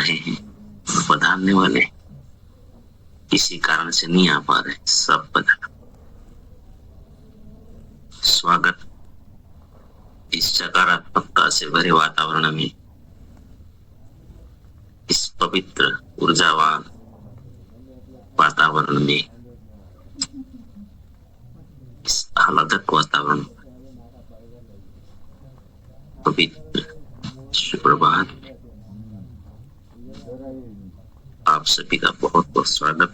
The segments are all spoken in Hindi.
रहे हैं और पधारने वाले किसी कारण से नहीं आ पा रहे, सब पधार। स्वागत इस सकारात्मकता से भरे वातावरण में, इस पवित्र ऊर्जावान वातावरण में, इस आह्लादक वातावरण, पवित्र सुप्रभात। आप सभी का बहुत बहुत स्वागत।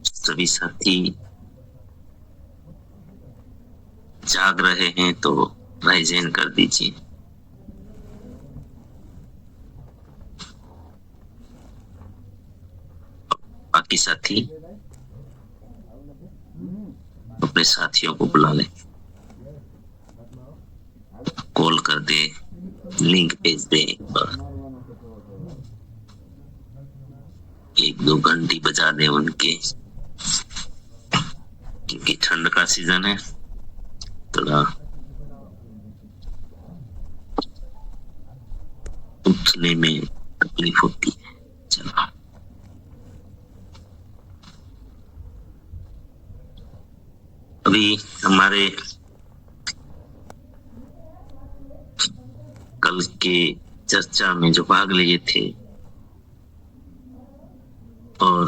सभी साथी जाग रहे हैं तो राइज हैंड कर दीजिए। बाकी साथी अपने साथियों को बुला लें, कॉल कर दे, लिंक भेज दे, एक दो घंटी बजा दे उनके, क्योंकि ठंड का सीजन है, थोड़ा उठने में तकलीफ होती है। चलो अभी हमारे कल के चर्चा में जो भाग लिए थे और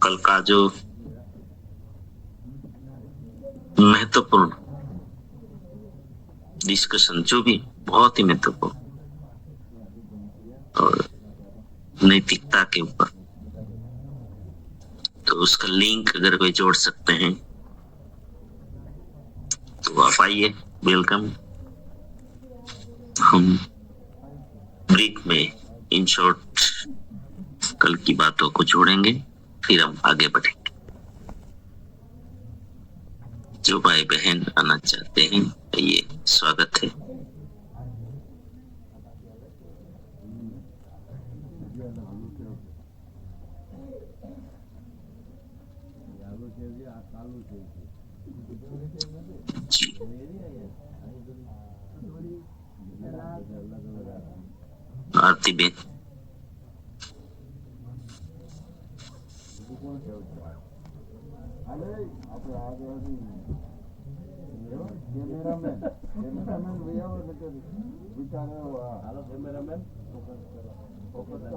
कल का जो महत्वपूर्ण डिस्कशन, जो भी बहुत ही महत्वपूर्ण और नैतिकता के ऊपर, तो उसका लिंक अगर कोई जोड़ सकते हैं तो आप आइए, वेलकम। हम ब्रेक में इन शॉर्ट कल की बातों को जोड़ेंगे, फिर हम आगे बढ़ेंगे। जो भाई बहन आना चाहते हैं, ये स्वागत है। जी आरती बेन,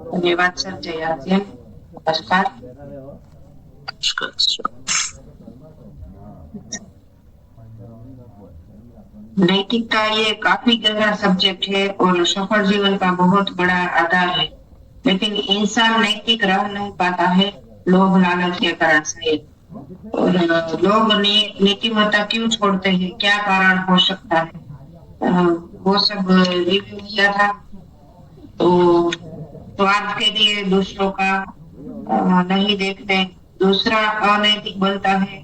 धन्यवाद सर, जय आर्य, नमस्कार। नैतिकता ये काफी गहरा सब्जेक्ट है और सफल जीवन का बहुत बड़ा आधार है, लेकिन इंसान नैतिक रह नहीं पाता है, लोभ लालच के कारण से। और लोग नीतिमत्ता क्यों छोड़ते हैं, क्या कारण हो सकता है, वो सब रिव्यू किया था। तो स्वार्थ के लिए दूसरों का नहीं देखते, दूसरा अनैतिक बनता है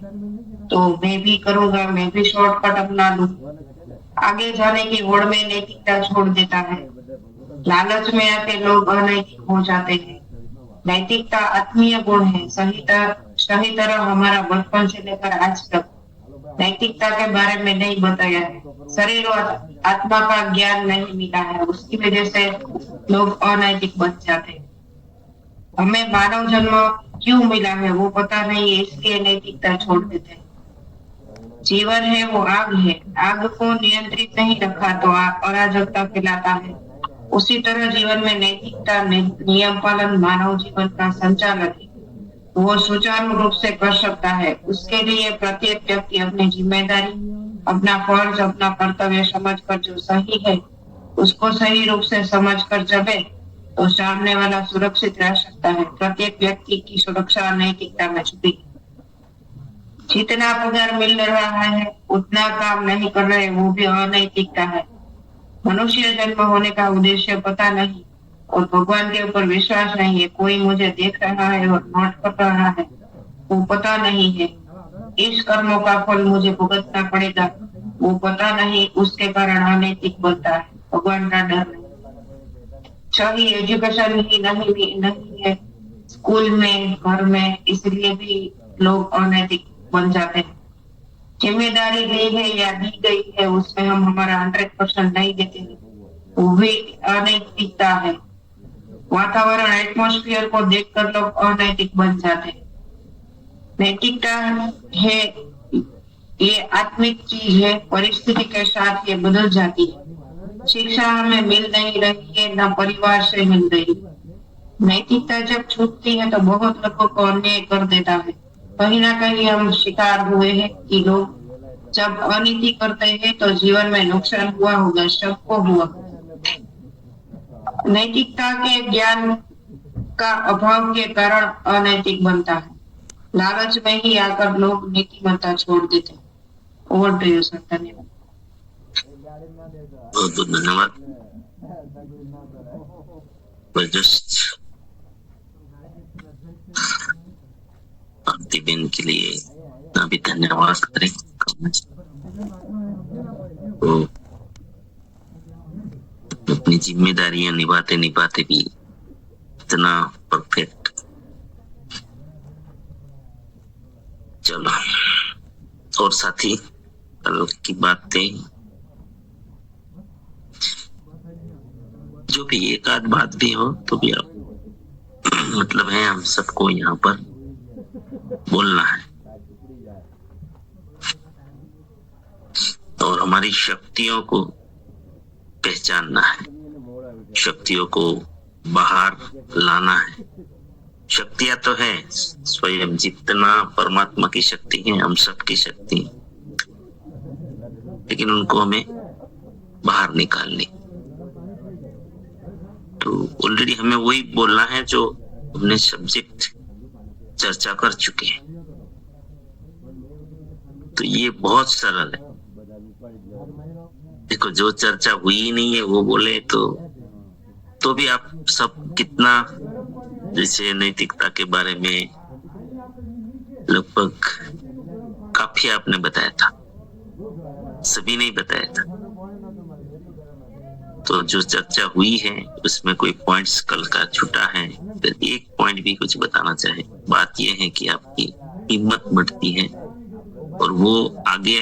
तो मैं भी करूंगा, मैं भी शॉर्टकट अपना लूं, आगे जाने की होड़ में नैतिकता छोड़ देता है। लालच में आके लोग अनैतिक हो जाते हैं। नैतिकता आत्मीय गुण है, सही तरह हमारा बचपन से लेकर आज तक नैतिकता के बारे में नहीं बताया है। शरीर और आत्मा का ज्ञान नहीं मिला है, उसकी वजह से लोग अनैतिक बन जाते हैं। हमें मानव जन्म क्यों मिला है वो पता नहीं है, इसलिए नैतिकता छोड़ देते हैं। जीवन है वो आग है, आग को नियंत्रित नहीं रखा तो अराजकता फैलाता है। उसी तरह जीवन में नैतिकता नियम पालन मानव जीवन का संचालन है, वो सुचारू रूप से कर सकता है। उसके लिए प्रत्येक व्यक्ति अपनी जिम्मेदारी, अपना फर्ज, अपना कर्तव्य समझकर जो सही है उसको सही रूप से समझकर चले तो सामने वाला सुरक्षित रह सकता है। प्रत्येक व्यक्ति की सुरक्षा नैतिकता में छुपी है। जितना पगार मिल रहा है उतना काम नहीं कर रहे, वो भी अनैतिकता है। मनुष्य जन्म होने का उद्देश्य पता नहीं और भगवान के ऊपर विश्वास नहीं है। कोई मुझे देख रहा है और नोट कर रहा है, वो पता नहीं है। इस कर्मों का फल मुझे भुगतना पड़ेगा, वो पता नहीं, उसके कारण अनैतिक बनता है। भगवान का डर नहीं, सही एजुकेशन ही नहीं है स्कूल में, घर में, इसलिए भी लोग अनैतिक बन जाते हैं। जिम्मेदारी ली है या दी गई है उसमें हम हमारा 100% नहीं देते हैं, वो भी अनैतिकता है। वातावरण एटमॉस्फेयर को देखकर लोग अनैतिक बन जाते हैं। नैतिकता है ये आत्मिक चीज है, परिस्थिति के साथ ये बदल जाती है। शिक्षा हमें मिल नहीं रही है, न परिवार से मिल रही। नैतिकता जब छूटती है तो बहुत लोगों को अन्याय कर देता है। कहीं ना कहीं हम शिकार हुए हैं कि लोग जब अनीति करते हैं तो जीवन में नुकसान हुआ होगा, सबको हुआ। नैतिकता के ज्ञान का अभाव के कारण अनैतिक बनता है। लालच में ही आकर लोग नीतिमत्ता छोड़ देते हैं। ओवर टू यू सर, धन्यवाद। बहुत बहुत धन्यवाद। जस्ट आरती बेन के लिए अभी धन्यवाद करें। तो अपनी जिम्मेदारियां निभाते निभाते भी इतना परफेक्ट। चलो, और साथी कल की बातें जो भी एक आध बात भी हो तो भी आप मतलब है हम सबको यहाँ पर बोलना है और हमारी शक्तियों को पहचानना है, शक्तियों को बाहर लाना है। शक्तियां तो है स्वयं, जितना परमात्मा की शक्ति है हम सबकी शक्ति है, लेकिन उनको हमें बाहर निकालनी। तो ऑलरेडी हमें वही बोलना है जो हमने सब्जेक्ट चर्चा कर चुके हैं। तो ये बहुत सरल है। देखो, जो चर्चा हुई नहीं है वो बोले तो भी आप सब कितना, जैसे नैतिकता के बारे में लगभग काफी आपने बताया था, सभी नहीं बताया था। तो जो चर्चा हुई है उसमें कोई पॉइंट्स कल का छूटा है तो एक पॉइंट भी कुछ बताना चाहे। बात यह है कि आपकी हिम्मत बढ़ती है और वो आगे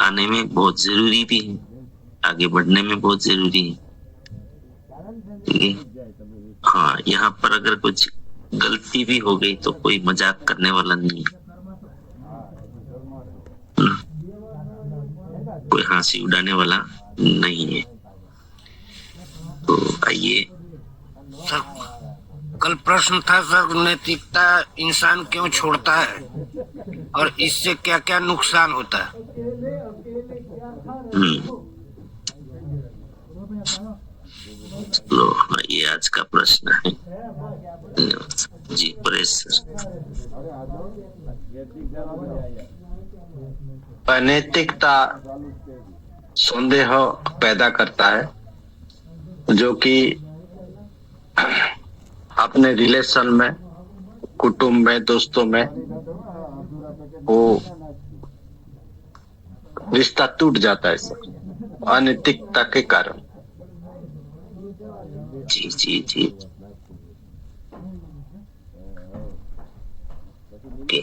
आने में बहुत जरूरी भी है, आगे बढ़ने में बहुत जरूरी है। ठीक है? हाँ, यहाँ पर अगर कुछ गलती भी हो गई तो कोई मजाक करने वाला नहीं है, कोई हंसी उड़ाने वाला नहीं है। तो आइए सर, कल प्रश्न था सर, नैतिकता इंसान क्यों छोड़ता है और इससे क्या क्या नुकसान होता है? लो, ये आज का प्रश्न है। धन्यवाद जी। परेश सर। अनैतिकता संदेह पैदा करता है, जो कि अपने रिलेशन में, कुटुंब में, दोस्तों में वो रिश्ता टूट जाता है सर, अनैतिकता के कारण। जी जी जी। ओके।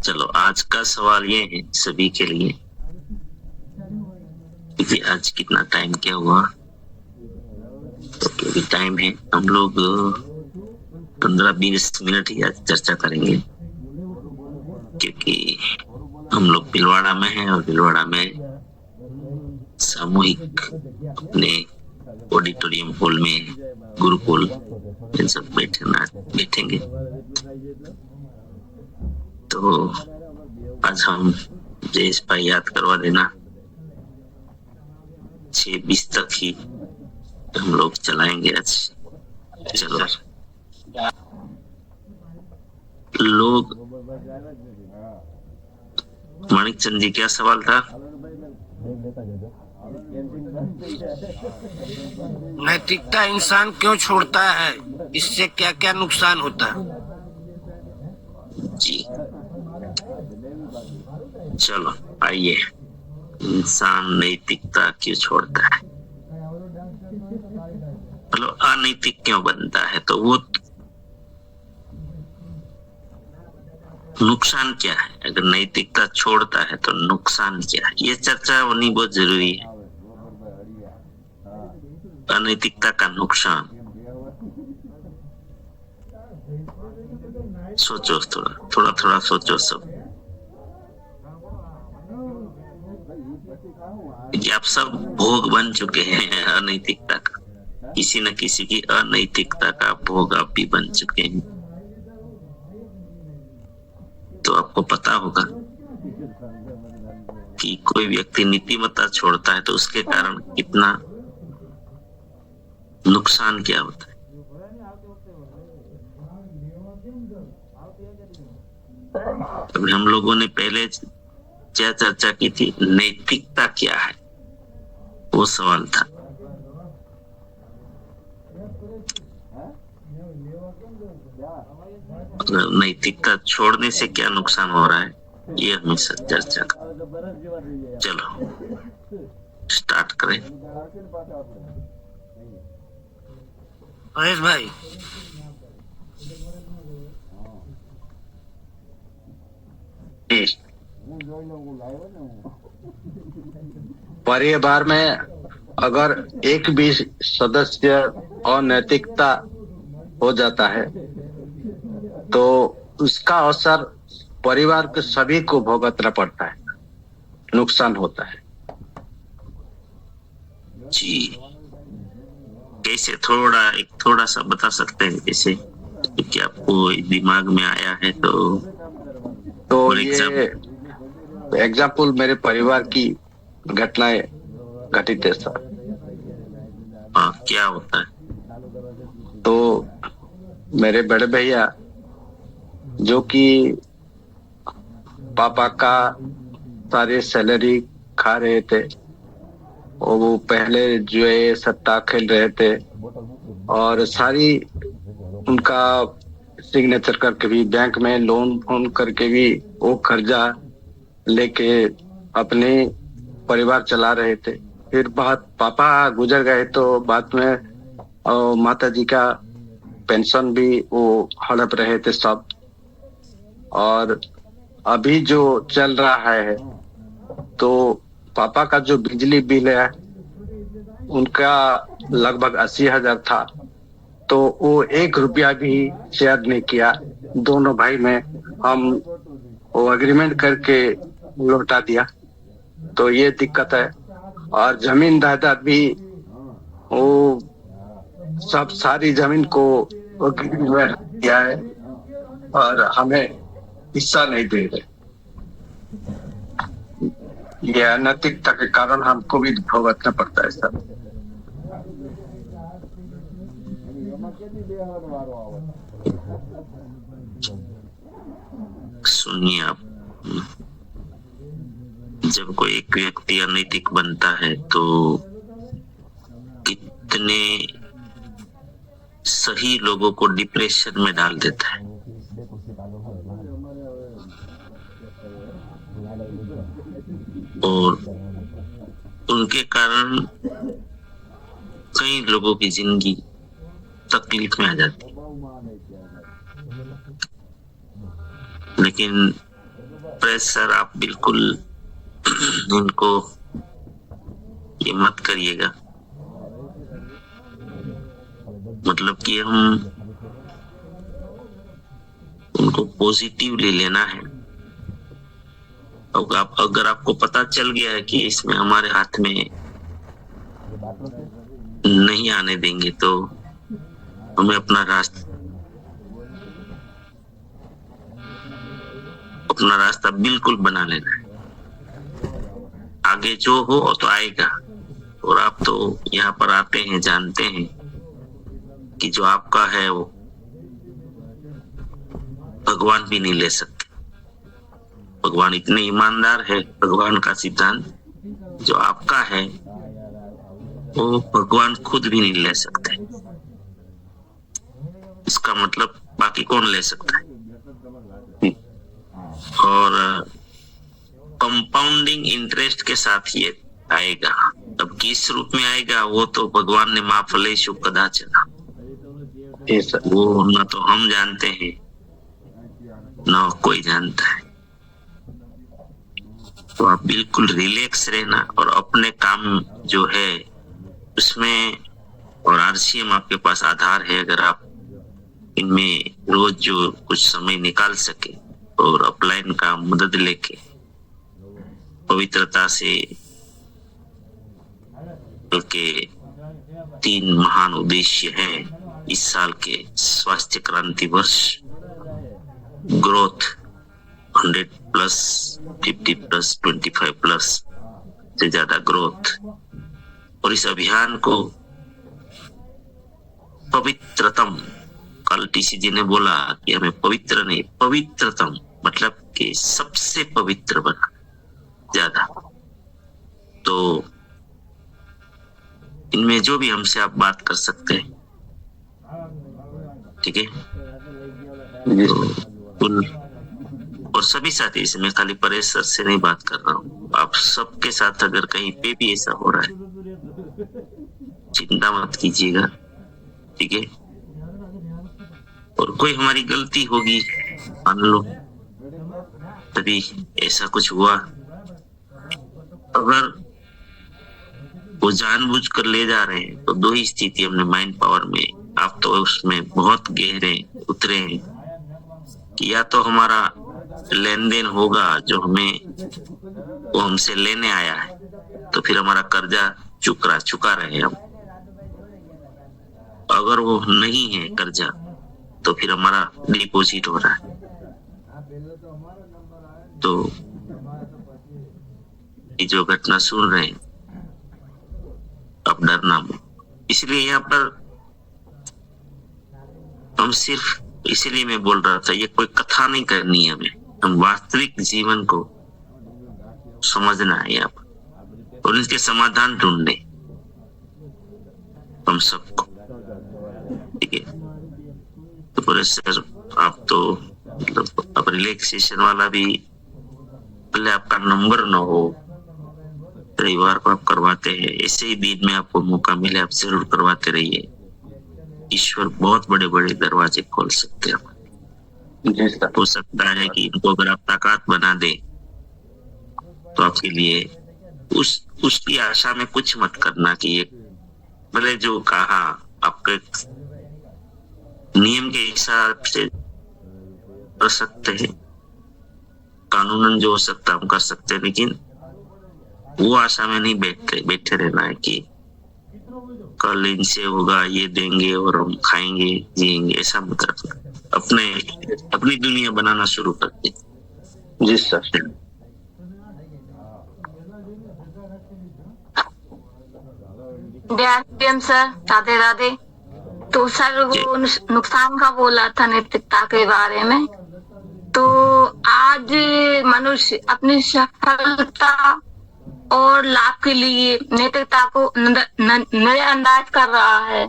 चलो, आज का सवाल ये है सभी के लिए, क्योंकि आज कितना टाइम क्या हुआ, तो क्योंकि टाइम है, हम लोग 15-20 मिनट ही आज चर्चा करेंगे, क्योंकि हम लोग भीलवाड़ा में हैं और भीलवाड़ा में सामूहिक अपने ऑडिटोरियम हॉल में गुरुकुल इन सब बैठेंगे। तो आज हम जयेश भाई याद करवा देना, 6:20 तक ही हम लोग चलाएंगे आज। चलो लोग, मानिक चंद जी क्या सवाल था? नैतिकता इंसान क्यों छोड़ता है, इससे क्या क्या नुकसान होता है? जी चलो आइए, इंसान नैतिकता क्यों छोड़ता है, मतलब अनैतिक क्यों बनता है? तो वो नुकसान क्या है, अगर नैतिकता छोड़ता है तो नुकसान क्या है, ये चर्चा होनी बहुत जरूरी है। अनैतिकता का नुकसान सोचो, थोड़ा सोचो सब। कि आप सब भोग बन चुके हैं अनैतिकता का, किसी न किसी की अनैतिकता का भोग आप भी बन चुके हैं। तो आपको पता होगा कि कोई व्यक्ति नीतिमत्ता छोड़ता है तो उसके कारण कितना नुकसान क्या होता है। अभी हम लोगों ने पहले क्या चर्चा की थी, नैतिकता क्या है, वो सवाल था। नैतिकता छोड़ने से क्या नुकसान हो रहा है, ये हमेशा चर्चा का। चलो स्टार्ट करें। महेश भाई, परिवार में अगर एक भी सदस्य अनैतिकता हो जाता है तो उसका असर परिवार के सभी को भुगतना पड़ता है, नुकसान होता है। जी, कैसे, थोड़ा सा बता सकते हैं जैसे, क्योंकि आपको दिमाग में आया है तो ये एग्जाम्पल मेरे परिवार की घटनाएं घटित है सर। हाँ, क्या होता है? तो मेरे बड़े भैया जो कि पापा का सारे सैलरी खा रहे थे, और वो पहले जो है सट्टा खेल रहे थे, और सारी उनका सिग्नेचर करके भी बैंक में लोन फोन करके भी वो कर्जा लेके अपने परिवार चला रहे थे। फिर बात पापा गुजर गए तो बाद में माता जी का पेंशन भी वो हड़प रहे थे सब। और अभी जो चल रहा है तो पापा का जो बिजली बिल है उनका लगभग 80,000 था, तो वो 1 रुपया भी शेयर नहीं किया। दोनों भाई में हम वो एग्रीमेंट करके लौटा दिया। तो ये दिक्कत है। और जमीन जायदाद भी वो सब सारी जमीन को एग्रीमेंट किया है और हमें हिस्सा नहीं दे रहे। ये अनैतिकता के कारण हमको भी भुगतना पड़ता है सर। सुनिए आप, जब कोई एक व्यक्ति अनैतिक बनता है तो कितने सही लोगों को डिप्रेशन में डाल देता है। और उनके कारण कई लोगों की जिंदगी तकलीफ में आ जाती है। लेकिन प्रेशर आप बिल्कुल इनको ये मत करिएगा। मतलब कि हम उनको पॉजिटिवली लेना है। अगर आपको पता चल गया है कि इसमें हमारे हाथ में नहीं आने देंगे तो हमें अपना रास्ता बिल्कुल बना लेना है। आगे जो हो तो आएगा। और आप तो यहाँ पर आते हैं, जानते हैं कि जो आपका है वो भगवान भी नहीं ले सकते। भगवान इतने ईमानदार है, भगवान का सिद्धांत जो आपका है वो भगवान खुद भी नहीं ले सकते। इसका मतलब बाकी कौन ले सकता है? और कंपाउंडिंग इंटरेस्ट के साथ ये आएगा। अब किस रूप में आएगा वो तो भगवान ने माफलेशु कदाचन, वो ना तो हम जानते हैं न कोई जानता है। तो आप बिल्कुल रिलैक्स रहना और अपने काम जो है उसमें, और आरसीएम आपके पास आधार है, अगर आप इनमें रोज जो कुछ समय निकाल सके और अपलाइन का मदद लेके पवित्रता से के 3 महान उद्देश्य हैं इस साल के स्वास्थ्य क्रांति वर्ष, ग्रोथ 100+, 50+, 25+ से ज्यादा ग्रोथ, और इस अभियान को पवित्रतम, कल टीसी जी ने बोला कि हमें पवित्र नहीं, पवित्रतम मतलब कि सबसे पवित्र बना ज्यादा। तो इनमें जो भी हमसे आप बात कर सकते हैं, ठीक है? तो और सभी साथी, इसमें खाली परेश सर से नहीं बात कर रहा हूँ, आप सबके साथ अगर कहीं पे भी ऐसा हो रहा है, चिंता मत कीजिएगा, ठीक है? और कोई हमारी गलती होगी मान लो, तभी ऐसा कुछ हुआ, अगर वो जानबूझकर ले जा रहे हैं तो 2 ही स्थिति हमने माइंड पावर में, आप तो उसमें बहुत गहरे उतरे हैं, कि या तो हमारा लेन देन होगा जो हमें, वो हमसे लेने आया है, तो फिर हमारा कर्जा चुका रहे हम। अगर वो नहीं है कर्जा, तो फिर हमारा डिपॉजिट हो रहा है। तो ये जो घटना सुन रहे हैं, अब डरना मत। इसलिए यहाँ पर हम सिर्फ, इसलिए मैं बोल रहा था, ये कोई कथा नहीं करनी है हमें, हम वास्तविक जीवन को समझना है यहाँ पर, और इसके समाधान ढूंढने हम सबको, ठीक है? तो पूरे सर, आप तो मतलब अब रिलैक्सेशन वाला भी, पहले आपका नंबर ना हो, रविवार को आप करवाते हैं, ऐसे ही दिन में आपको मौका मिले आप जरूर करवाते रहिए। ईश्वर बहुत बड़े बड़े दरवाजे खोल सकते हैं। हो सकता है कि इनको अगर आप ताकत बना दे तो आपके लिए उसकी आशा में कुछ मत करना कि ये भले जो कहा आपके नियम के हिसाब से कर सकते हैं, कानूनन जो हो सकता है हम कर सकते हैं, लेकिन वो आशा में नहीं बैठे रहना है कि कल इनसे होगा, ये देंगे और हम खाएंगे जिएंगे, ऐसा मत रखना। अपनी दुनिया बनाना शुरू कर दे। जी सर। सर राधे राधे। तो सर वो नुकसान का बोला था नैतिकता के बारे में, तो आज मनुष्य अपनी सफलता और लाभ के लिए नैतिकता को नजरअंदाज कर रहा है।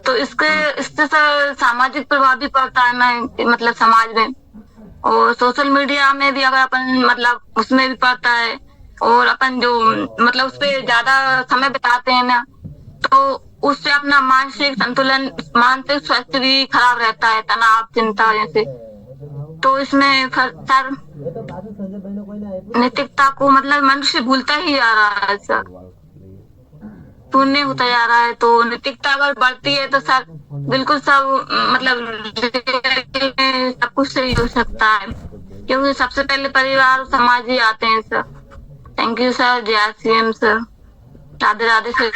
तो इससे सामाजिक प्रभाव भी पड़ता है ना, मतलब समाज में, और सोशल मीडिया में भी अगर अपन मतलब उसमें भी पड़ता है, और अपन जो मतलब उस पर ज्यादा समय बिताते हैं ना, तो उससे अपना मानसिक संतुलन, मानसिक स्वास्थ्य भी खराब रहता है, तनाव, चिंता जैसे। तो इसमें सर नैतिकता को मतलब मनुष्य भूलता ही जा रहा है सर, शून्य होता जा रहा है। तो नैतिकता अगर बढ़ती है तो सर बिल्कुल सब मतलब सब कुछ सही हो सकता है, क्योंकि सबसे पहले परिवार और समाज ही आते हैं सर। Thank you sir. जय CM sir. Radhe Radhe sir.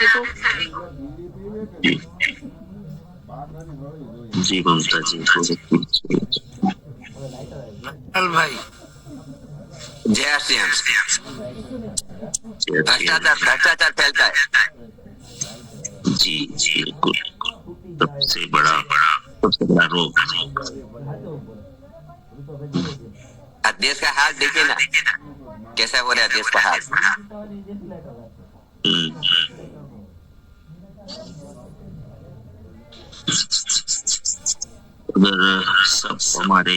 जी ममता जी, भाई जय श्री भ्रष्टाचार फैलता है। जी जी बिल्कुल, सबसे बड़ा रोग। देश का हाल देखिए ना, कैसा हो रहा है देश का हाल। अगर सब हमारे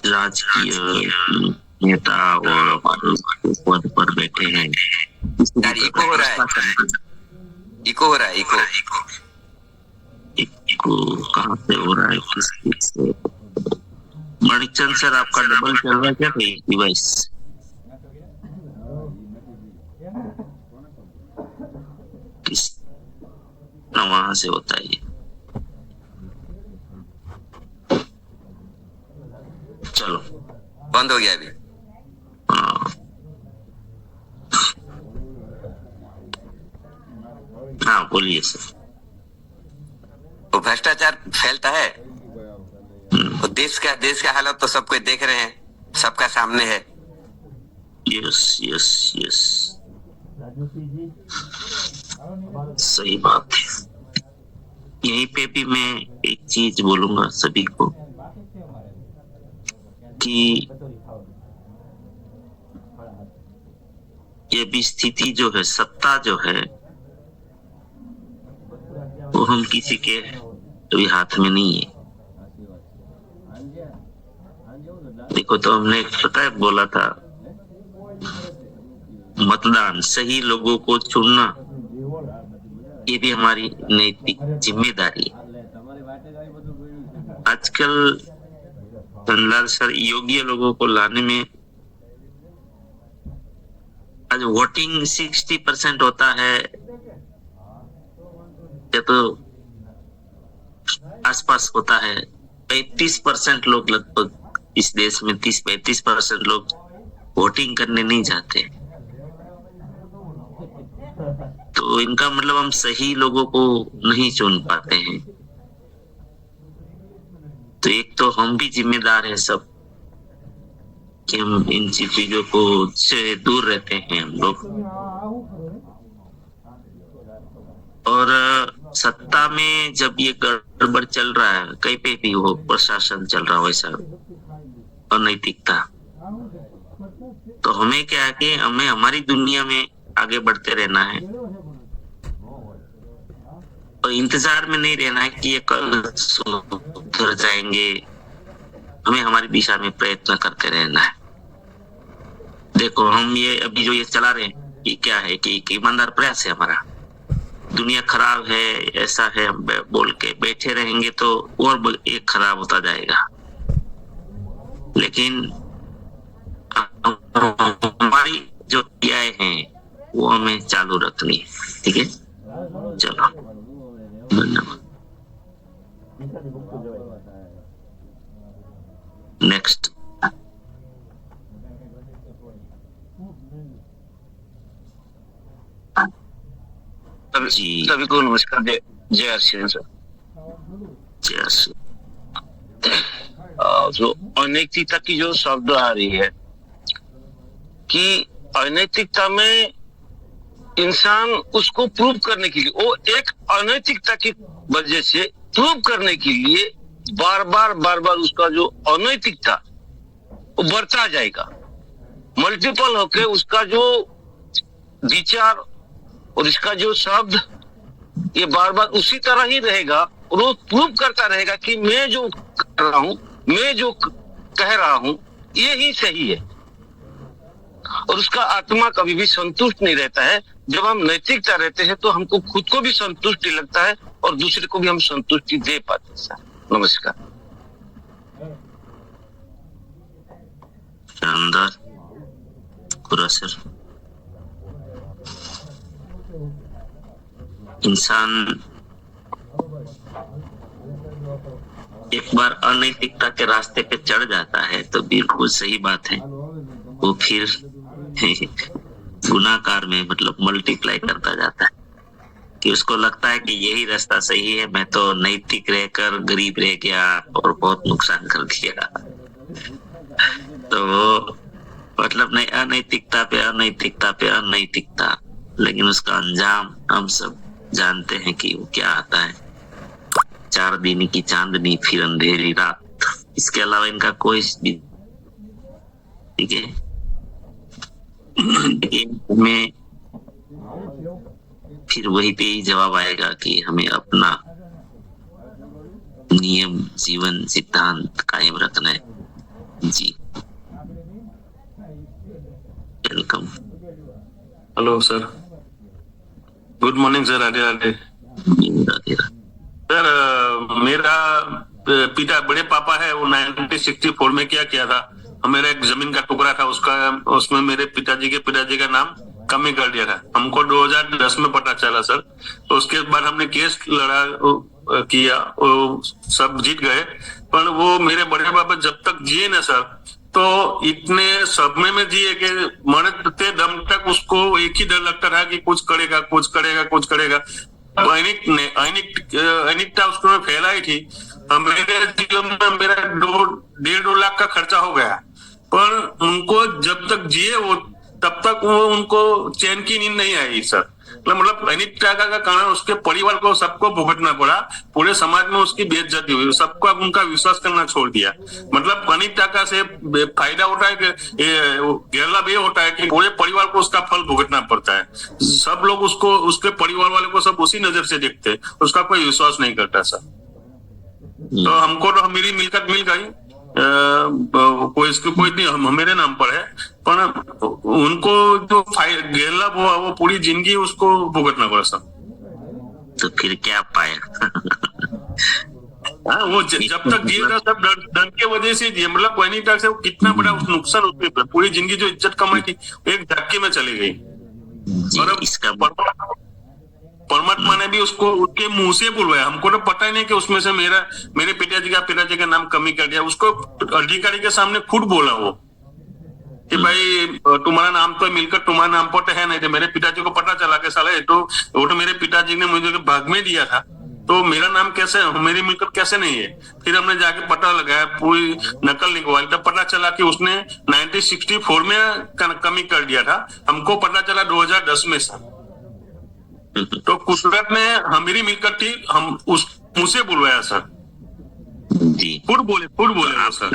राजकीय नेता और हमारे पद पर बैठे हैं, इको हो रहा है, इको हो रहा है, इको कहाँ से हो रहा है, किस से? मणिचंद सर, आपका डबल चल रहा है क्या कोई डिवाइस? किस ना वहां से होता है ये। चलो बंद हो गया अभी। हाँ बोलिए सर। वो भ्रष्टाचार फैलता है, वो देश का हालत तो सब कोई देख रहे हैं, सबका सामने है। यस यस यस, सही बात है। यहीं पे भी मैं एक चीज बोलूंगा सभी को कि ये भी स्थिति जो है, सत्ता जो है, वो हम किसी के अभी हाथ में नहीं है। देखो, तो हमने पता है बोला था, मतदान, सही लोगों को चुनना, ये भी हमारी नैतिक जिम्मेदारी है। आजकल धनलाल सर योग्य लोगों को लाने में, आज वोटिंग 60% होता है या तो आसपास होता है, 35% लोग लगभग इस देश में 30-35% लोग वोटिंग करने नहीं जाते। तो इनका मतलब हम सही लोगों को नहीं चुन पाते हैं। तो एक तो हम भी जिम्मेदार है सब कि हम इन चीजों को से दूर रहते हैं हम लोग। और सत्ता में जब ये गड़बड़ चल रहा है, कहीं पे भी हो, प्रशासन चल रहा हो ऐसा अनैतिकता, तो हमें क्या है कि हमें हमारी दुनिया में आगे बढ़ते रहना है और इंतजार में नहीं रहना है कि ये कल सुधर जाएंगे। हमें हमारी दिशा में प्रयत्न करते रहना है। देखो, हम ये अभी जो ये चला रहे हैं, ये क्या है कि ईमानदार प्रयास है हमारा। दुनिया खराब है, ऐसा है, हम बोल के बैठे रहेंगे तो और एक खराब होता जाएगा। लेकिन हमारी जो क्रियाएं हैं वो हमें चालू रखनी है। ठीक है, चलो, धन्यवाद। नेक्स्ट। सभी को नमस्कार। जय आशीर्वाद सर। जय श्री। जो अनैतिकता की जो शब्द आ रही है कि अनैतिकता में इंसान उसको प्रूव करने के लिए, वो एक अनैतिकता की वजह से प्रूव करने के लिए बार बार उसका जो अनैतिकता वो बढ़ता जाएगा, मल्टीपल होके उसका जो विचार और इसका जो शब्द ये बार बार उसी तरह ही रहेगा और वो प्रूव करता रहेगा कि मैं जो कर रहा हूं, मैं जो कह रहा हूं, ये ही सही है। और उसका आत्मा कभी भी संतुष्ट नहीं रहता है। जब हम नैतिकता रहते हैं तो हमको खुद को भी संतुष्टि लगता है और दूसरे को भी हम संतुष्टि दे पाते हैं। सर नमस्कार। शानदार पूरा सर। इंसान एक बार अनैतिकता के रास्ते पे चढ़ जाता है तो बिल्कुल सही बात है, वो फिर गुनाहकार में मतलब मल्टीप्लाई करता जाता है कि उसको लगता है कि यही रास्ता सही है। मैं तो नैतिक रहकर गरीब रह गया और बहुत नुकसान कर दिया। तो मतलब नहीं, अनैतिकता पे अनैतिकता पे अनैतिकता, लेकिन उसका अंजाम हम सब जानते हैं कि वो क्या आता है। 4 दिन की चांदनी फिर अंधेरी रात, इसके अलावा इनका कोई भी, ठीक है। में फिर वही पे ही जवाब आएगा कि हमें अपना नियम, जीवन, सिद्धांत कायम रखना है। जी, welcome. Hello sir, good morning sir. Radhe Radhe. Radhe Radhe. Sir मेरा पिता बड़े पापा है, वो 1964 में क्या किया था, मेरा एक जमीन का टुकड़ा था, उसमें मेरे पिताजी का नाम कमी कर दिया था। हमको 2010 में पता चला सर। तो उसके बाद हमने केस लड़ा किया, वो सब जीत गए। पर वो मेरे बड़े पापा जब तक जिए ना सर, तो इतने सदमे में जिए कि मरते दम तक उसको एक ही डर लगता था कि कुछ करेगा। अनिकता उसको फैलाई थी। मेरे जीवन में मेरा 1.5 लाख का खर्चा हो गया, पर उनको जब तक जिए वो तब तक वो उनको चैन की नींद नहीं आई सर। मतलब अनिकता का कारण उसके परिवार को सबको भुगतना पड़ा, पूरे समाज में उसकी बेइज्जती हुई, सबको अब उनका विश्वास करना छोड़ दिया। मतलब अनिकता से फायदा होता है कि गैरलाभ ये होता है कि पूरे परिवार को उसका फल भुगतना पड़ता है। सब लोग उसको, उसके परिवार वाले को सब उसी नजर से देखते हैं, उसका कोई विश्वास नहीं करता सर। तो हमको तो मेरी मिलकत मिल गई, कोई नहीं मेरे नाम पर है, पर उनको जो गैरलाभ हुआ वो पूरी जिंदगी उसको भुगतना पड़ा सर। तो फिर क्या पाया? हाँ, वो जब तक जिए था सब डर के वजह से जिए। मतलब कोई नहीं था से कितना बड़ा नुकसान उसमें, पूरी जिंदगी जो इज्जत कमाई थी एक झटके में चली गई। और इसका परमात्मा ने भी उसको उसके मुंह से बुलवाया। हमको तो पता ही नहीं कि उसमें से मेरे पिताजी का नाम कमी कर दिया। उसको अधिकारी के सामने खुद बोला वो कि भाई तुम्हारा नाम तो मिलकर तुम्हारे नाम पर तो है नहीं थे। मेरे पिताजी को पता चला कि साला वो तो मेरे पिताजी ने मुझे भाग में दिया था, तो मेरा नाम कैसे, मेरी मिलकत कैसे नहीं है। फिर हमने जाके पता लगाया, पूरी नकल निकलवाई, तब पता चला कि उसने 1964 में कमी कर दिया था। हमको पता चला 2010 में सर। तो कुदरत ने हमारी मिलकत थी, हम उस मुझसे बुलवाया सर जी, खुद बोले सर।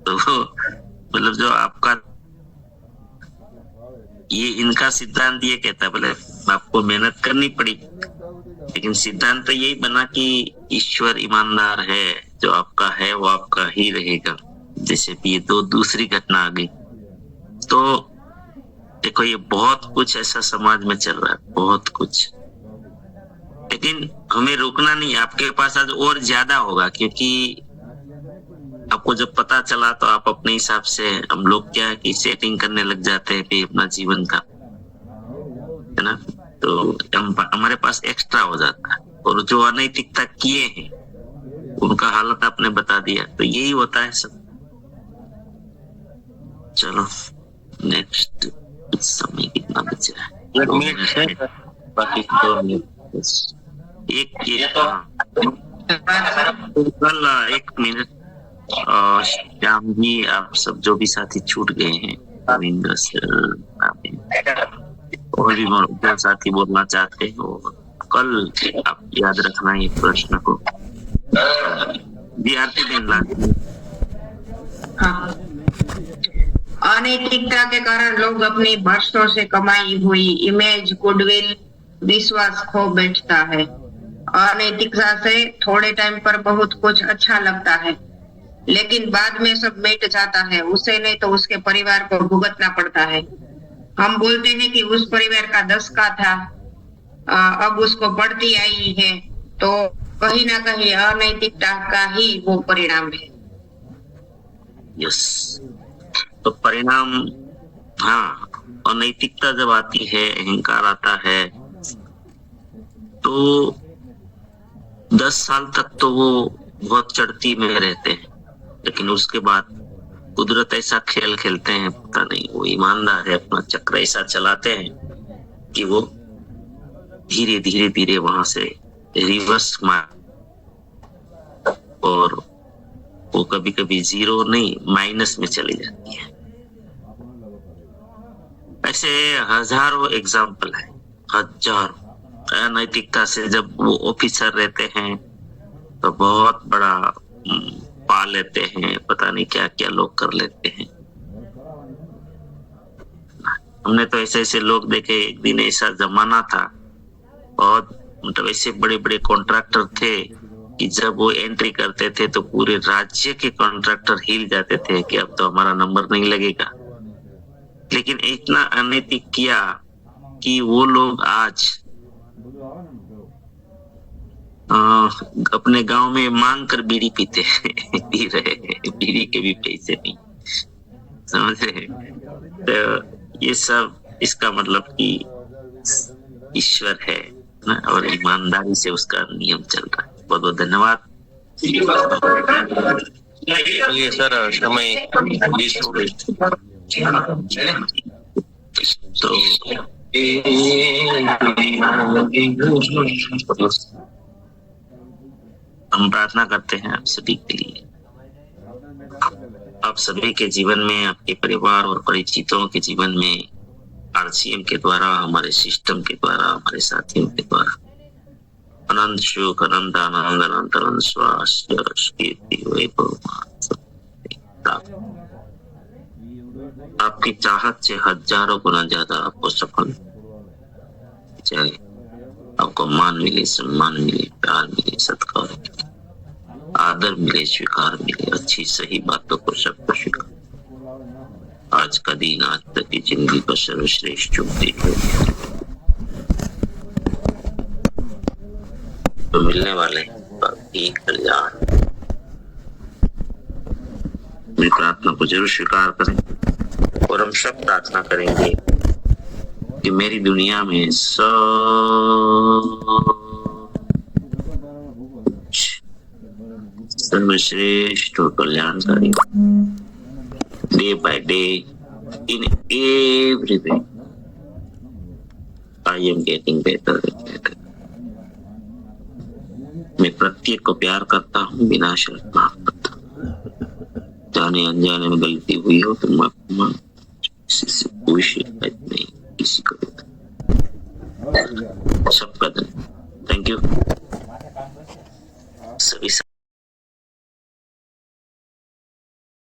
तो मतलब जो आपका ये इनका सिद्धांत ये कहता है, बोले आपको मेहनत करनी पड़ी, लेकिन सिद्धांत तो यही बना कि ईश्वर ईमानदार है, जो आपका है वो आपका ही रहेगा। जैसे भी ये दूसरी घटना आ गई। तो देखो ये बहुत कुछ ऐसा समाज में चल रहा है, बहुत कुछ, लेकिन हमें रुकना नहीं। आपके पास आज और ज्यादा होगा, क्योंकि आपको जब पता चला तो आप अपने हिसाब से, हम लोग क्या है कि सेटिंग करने लग जाते हैं भी अपना जीवन का, है ना। तो हमारे पास एक्स्ट्रा हो जाता है, और जो अनैतिकता किए हैं उनका हालत आपने बता दिया। तो यही होता है सब। चलो नेक्स्ट। समय कितना बचा है? 1 मिनट है, बाकी 2 मिनट। कल 1 मिनट। श्याम जी, आप सब जो भी साथी छूट गए हैं, रविंद्र सर, और भी जो साथी बोलना चाहते हो, कल आप याद रखना ये प्रश्न को। विद्यार्थी दिन अनैतिकता के कारण लोग अपनी वर्षों से कमाई हुई इमेज, गुडविल, विश्वास खो बैठता है। अनैतिकता से थोड़े टाइम पर बहुत कुछ अच्छा लगता है, लेकिन बाद में सब मिट जाता है। उसे नहीं तो उसके परिवार को भुगतना पड़ता है। हम बोलते हैं कि उस परिवार का 10 का था, अब उसको बढ़ती आई है, तो कहीं ना कहीं अनैतिकता का ही वो परिणाम है। यस, तो परिणाम, हाँ, अनैतिकता जब आती है, अहंकार आता है, तो 10 साल तक तो वो बहुत चढ़ती में रहते हैं, लेकिन उसके बाद कुदरत ऐसा खेल खेलते हैं, पता नहीं, वो ईमानदार है, अपना चक्र ऐसा चलाते हैं कि वो धीरे धीरे धीरे वहां से रिवर्स मार, और वो कभी कभी 0 नहीं माइनस में चली जाती है। ऐसे हजारों एग्जाम्पल है, हजारों। अनैतिकता से जब वो ऑफिसर रहते हैं तो बहुत बड़ा पा लेते हैं, पता नहीं क्या क्या लोग कर लेते हैं। हमने तो ऐसे ऐसे लोग देखे। एक दिन ऐसा जमाना था, और मतलब ऐसे बड़े बड़े कॉन्ट्रैक्टर थे कि जब वो एंट्री करते थे तो पूरे राज्य के कॉन्ट्रैक्टर हिल जाते थे कि अब तो हमारा नंबर नहीं लगेगा। लेकिन इतना अनैतिक किया कि वो लोग आज अपने गांव में मांग कर बीड़ी पीते पी रहे हैं, बीड़ी के भी पैसे नहीं, समझ रहे। तो ये सब इसका मतलब कि ईश्वर है ना, और ईमानदारी से उसका नियम चल रहा है। बहुत बहुत धन्यवाद। चलिए सर, समय 20 हो गई। तो हम प्रार्थना करते हैं आप सभी के लिए, आप सभी के जीवन में, आपके परिवार और परिचितों के जीवन में आरसीएम के द्वारा, हमारे सिस्टम के द्वारा, हमारे साथियों के द्वारा अनंत सुख, अनंत आनंद, अनंत अनंत श्वास, यश, कीर्ति, वैभव प्राप्त। आपकी चाहत से हजारों गुना ज्यादा आपको सफल चाहे, आपको मान मिले, सम्मान मिले, प्यार मिले, सत्कार मिले, आदर मिले, स्वीकार मिले, अच्छी सही बातों को सबको स्वीकार। आज का दिन, आज तक की जिंदगी को सर्वश्रेष्ठ चुनते तो मिलने वाले एक कल्याण। मेरी प्रार्थना को जरूर स्वीकार करें, और हम सब प्रार्थना करेंगे कि मेरी दुनिया में सर्वश्रेष्ठ और कल्याणकारी, day by day, in every way I am getting better and better. मैं प्रत्येक को प्यार करता हूँ, बिना शर्त माफ करता हूँ। जाने अनजाने में गलती हुई हो तो माफ, किसी से कोई शिकायत नहीं, किसी को सबका धन्यवाद। Thank you.